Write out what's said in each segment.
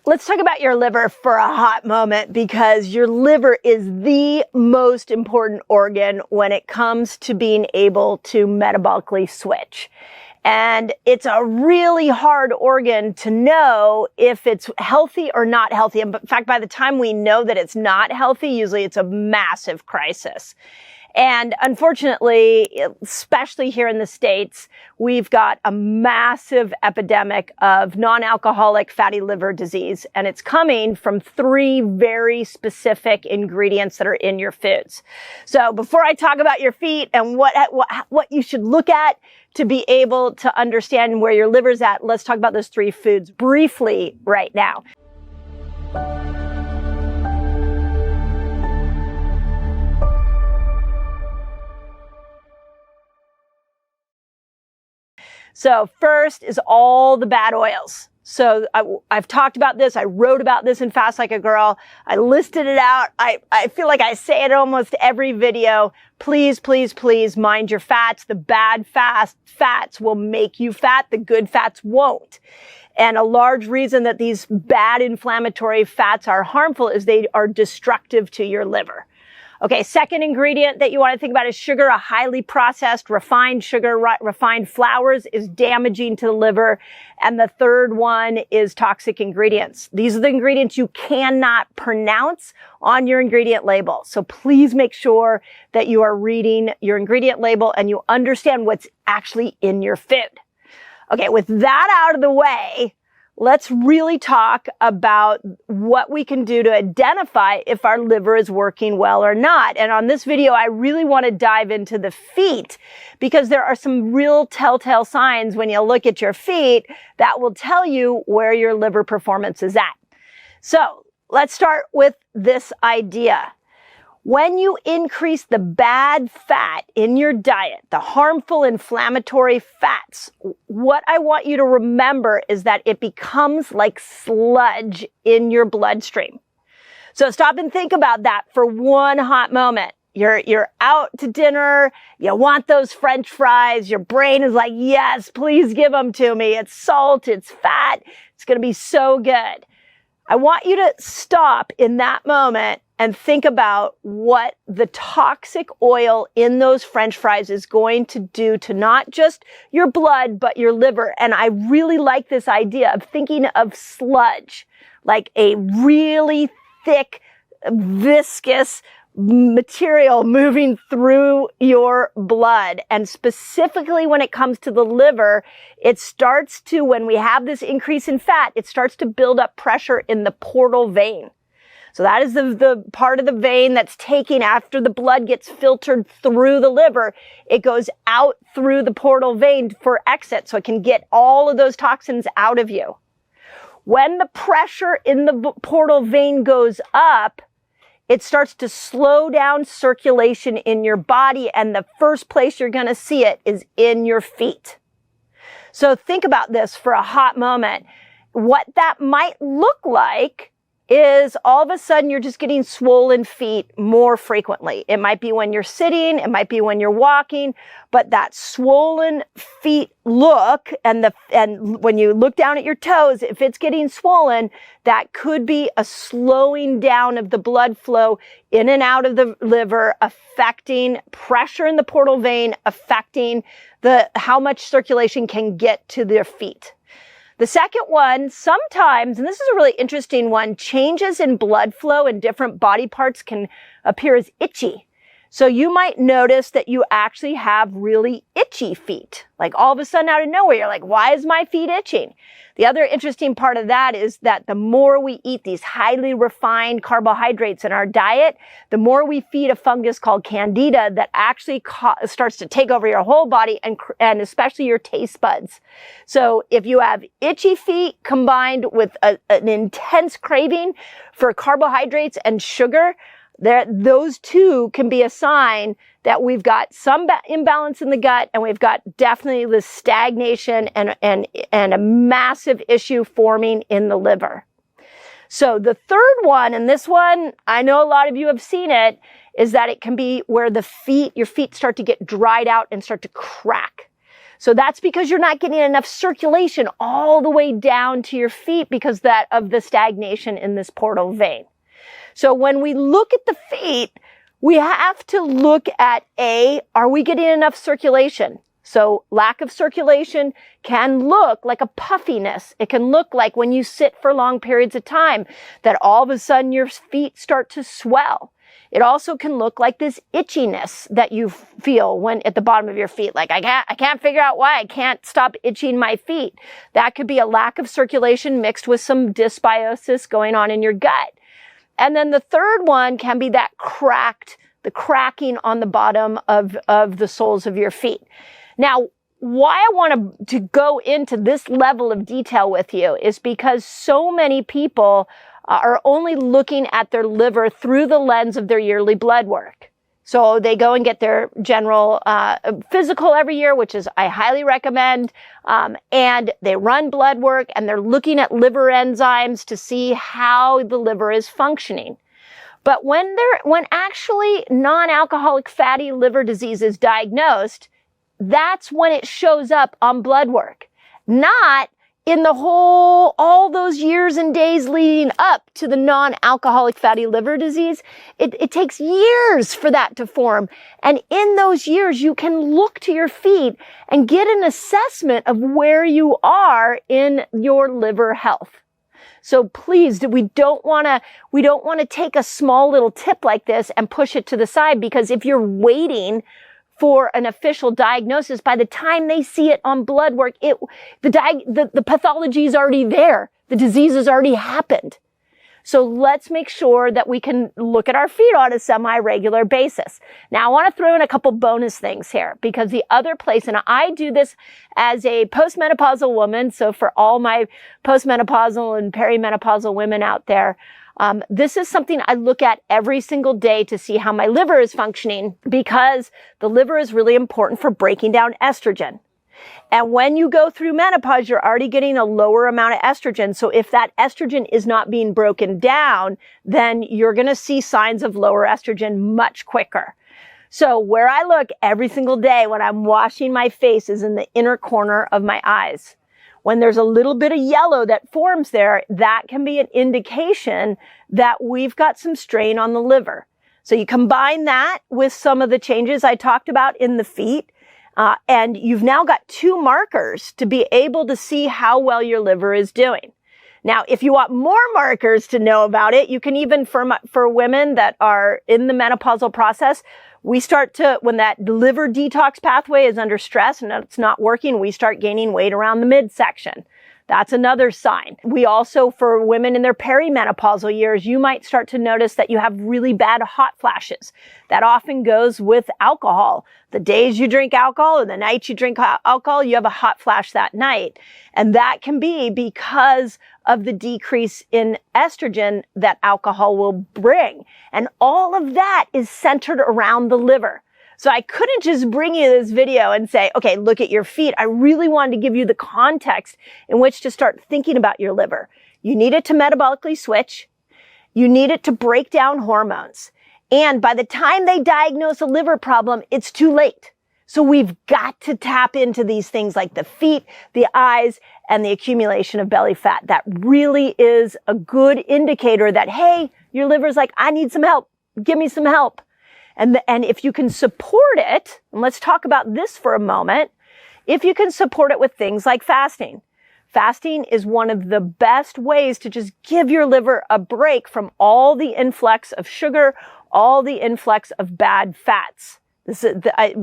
Let's talk about your liver for a hot moment, because your liver is the most important organ when it comes to being able to metabolically switch. And it's a really hard organ to know if it's healthy or not healthy. In fact, by the time we know that it's not healthy, usually it's a massive crisis. And unfortunately, especially here in the States, we've got a massive epidemic of non-alcoholic fatty liver disease. And it's coming from 3 very specific ingredients that are in your foods. So before I talk about your feet and what you should look at to be able to understand where your liver's at, let's talk about those 3 foods briefly right now. So first is all the bad oils. So I've talked about this. I wrote about this in Fast Like a Girl. I listed it out. I feel like I say it in almost every video. Please, please, please mind your fats. The bad fats will make you fat. The good fats won't. And a large reason that these bad inflammatory fats are harmful is they are destructive to your liver. Okay, second ingredient that you want to think about is sugar. A highly processed, refined sugar, refined flours is damaging to the liver. And the third one is toxic ingredients. These are the ingredients you cannot pronounce on your ingredient label. So please make sure that you are reading your ingredient label and you understand what's actually in your food. Okay, with that out of the way, let's really talk about what we can do to identify if our liver is working well or not. And on this video, I really want to dive into the feet, because there are some real telltale signs when you look at your feet that will tell you where your liver performance is at. So let's start with this idea. When you increase the bad fat in your diet, the harmful inflammatory fats, what I want you to remember is that it becomes like sludge in your bloodstream. So stop and think about that for one hot moment. You're out to dinner, you want those French fries, your brain is like, yes, please give them to me. It's salt, it's fat, it's going to be so good. I want you to stop in that moment and think about what the toxic oil in those French fries is going to do to not just your blood, but your liver. And I really like this idea of thinking of sludge, like a really thick, viscous material moving through your blood. And specifically when it comes to the liver, it starts to, when we have this increase in fat, it starts to build up pressure in the portal vein. So that is the part of the vein that's taking, after the blood gets filtered through the liver, it goes out through the portal vein for exit, so it can get all of those toxins out of you. When the pressure in the portal vein goes up, it starts to slow down circulation in your body, and the first place you're going to see it is in your feet. So think about this for a hot moment. What that might look like is all of a sudden you're just getting swollen feet more frequently. It might be when you're sitting, it might be when you're walking, but that swollen feet look, and when you look down at your toes, if it's getting swollen, that could be a slowing down of the blood flow in and out of the liver, affecting pressure in the portal vein, affecting how much circulation can get to their feet. The second one, sometimes, and this is a really interesting one, changes in blood flow in different body parts can appear as itchy. So you might notice that you actually have really itchy feet. Like all of a sudden out of nowhere, you're like, why is my feet itching? The other interesting part of that is that the more we eat these highly refined carbohydrates in our diet, the more we feed a fungus called Candida that actually starts to take over your whole body and especially your taste buds. So if you have itchy feet combined with an intense craving for carbohydrates and sugar, those two can be a sign that we've got some imbalance in the gut, and we've got definitely this stagnation and a massive issue forming in the liver. So the third one, and this one, I know a lot of you have seen it, is that it can be where your feet start to get dried out and start to crack. So that's because you're not getting enough circulation all the way down to your feet because of the stagnation in this portal vein. So when we look at the feet, we have to look at are we getting enough circulation? So lack of circulation can look like a puffiness. It can look like when you sit for long periods of time that all of a sudden your feet start to swell. It also can look like this itchiness that you feel when at the bottom of your feet. Like I can't figure out why I can't stop itching my feet. That could be a lack of circulation mixed with some dysbiosis going on in your gut. And then the third one can be that the cracking on the bottom of the soles of your feet. Now, why I want to go into this level of detail with you is because so many people are only looking at their liver through the lens of their yearly blood work. So they go and get their general physical every year, which is I highly recommend, and they run blood work and they're looking at liver enzymes to see how the liver is functioning. But when actually non-alcoholic fatty liver disease is diagnosed, that's when it shows up on blood work, not in all those years and days leading up to the non-alcoholic fatty liver disease. It takes years for that to form. And in those years, you can look to your feet and get an assessment of where you are in your liver health. So please, we don't want to take a small little tip like this and push it to the side, because if you're waiting for an official diagnosis, by the time they see it on blood work, the pathology is already there. The disease has already happened. So let's make sure that we can look at our feet on a semi-regular basis. Now, I want to throw in a couple bonus things here, because the other place, and I do this as a postmenopausal woman, so for all my postmenopausal and perimenopausal women out there, this is something I look at every single day to see how my liver is functioning, because the liver is really important for breaking down estrogen. And when you go through menopause, you're already getting a lower amount of estrogen. So if that estrogen is not being broken down, then you're going to see signs of lower estrogen much quicker. So where I look every single day when I'm washing my face is in the inner corner of my eyes. When there's a little bit of yellow that forms there, that can be an indication that we've got some strain on the liver. So you combine that with some of the changes I talked about in the feet, and you've now got two markers to be able to see how well your liver is doing. Now, if you want more markers to know about it, you can even, for women that are in the menopausal process, we start to, when that liver detox pathway is under stress and it's not working, we start gaining weight around the midsection. That's another sign. We also, for women in their perimenopausal years, you might start to notice that you have really bad hot flashes. That often goes with alcohol. The days you drink alcohol and the nights you drink alcohol, you have a hot flash that night. And that can be because of the decrease in estrogen that alcohol will bring. And all of that is centered around the liver. So I couldn't just bring you this video and say, okay, look at your feet. I really wanted to give you the context in which to start thinking about your liver. You need it to metabolically switch. You need it to break down hormones. And by the time they diagnose a liver problem, it's too late. So we've got to tap into these things like the feet, the eyes, and the accumulation of belly fat. That really is a good indicator that, hey, your liver's like, I need some help. Give me some help. And if you can support it, and let's talk about this for a moment, if you can support it with things like fasting. Fasting is one of the best ways to just give your liver a break from all the influx of sugar, all the influx of bad fats.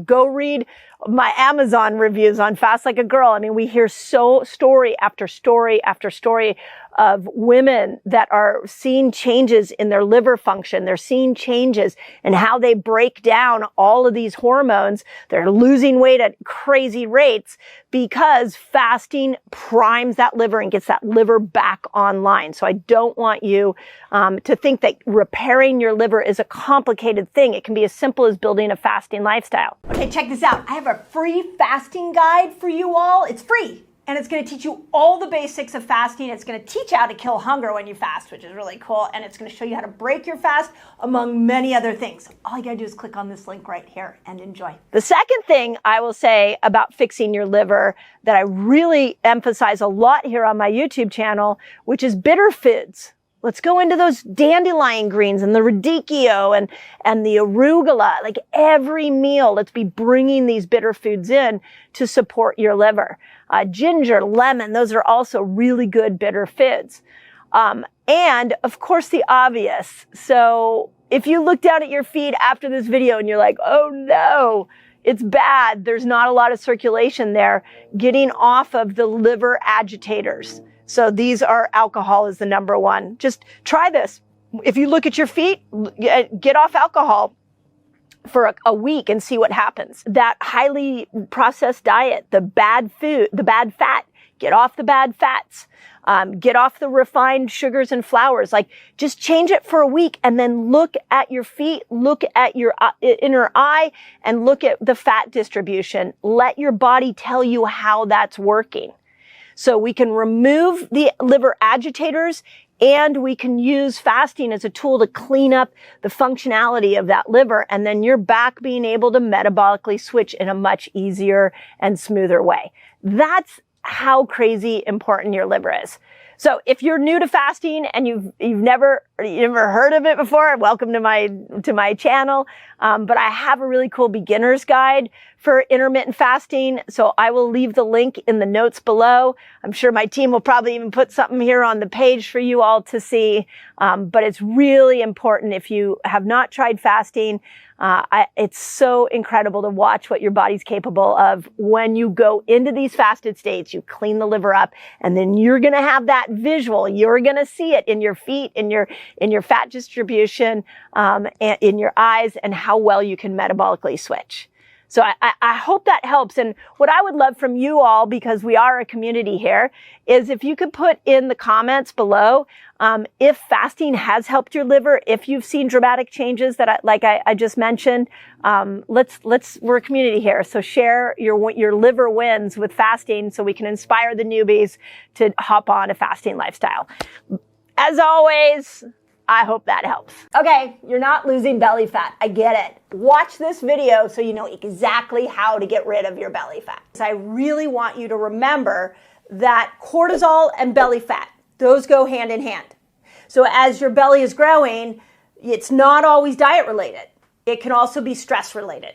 Go read my Amazon reviews on Fast Like a Girl. I mean, we hear story after story after story of women that are seeing changes in their liver function. They're seeing changes in how they break down all of these hormones. They're losing weight at crazy rates because fasting primes that liver and gets that liver back online. So I don't want you to think that repairing your liver is a complicated thing. It can be as simple as building a fasting lifestyle. Okay, check this out. I have a free fasting guide for you all. It's free. And it's going to teach you all the basics of fasting. It's going to teach you how to kill hunger when you fast, which is really cool. And it's going to show you how to break your fast, among many other things. All you got to do is click on this link right here and enjoy. The second thing I will say about fixing your liver that I really emphasize a lot here on my YouTube channel, which is bitter foods. Let's go into those dandelion greens and the radicchio and the arugula. Like every meal, let's be bringing these bitter foods in to support your liver. Ginger, lemon, those are also really good bitter foods. And of course the obvious. So if you look down at your feet after this video and you're like, oh no, it's bad, there's not a lot of circulation there, getting off of the liver agitators. So these are, alcohol is the number one. Just try this. If you look at your feet, get off alcohol for a week and see what happens. That highly processed diet, the bad food, the bad fat, get off the bad fats. Get off the refined sugars and flours. Like, just change it for a week and then look at your feet, look at your inner eye, and look at the fat distribution. Let your body tell you how that's working. So we can remove the liver agitators, and we can use fasting as a tool to clean up the functionality of that liver, and then you're back being able to metabolically switch in a much easier and smoother way. That's how crazy important your liver is. So if you're new to fasting and you've never heard of it before, welcome to my channel. But I have a really cool beginner's guide for intermittent fasting. So I will leave the link in the notes below. I'm sure my team will probably even put something here on the page for you all to see. But it's really important if you have not tried fasting. It's so incredible to watch what your body's capable of when you go into these fasted states. You clean the liver up, and then you're going to have that visual. You're going to see it in your feet, in your fat distribution, and in your eyes, and how well you can metabolically switch. So I hope that helps. And what I would love from you all, because we are a community here, is if you could put in the comments below if fasting has helped your liver, if you've seen dramatic changes that I just mentioned. We're a community here. So share your liver wins with fasting so we can inspire the newbies to hop on a fasting lifestyle. As always, I hope that helps. Okay, you're not losing belly fat. I get it. Watch this video so you know exactly how to get rid of your belly fat. So I really want you to remember that cortisol and belly fat, those go hand in hand. So as your belly is growing, it's not always diet related. It can also be stress related.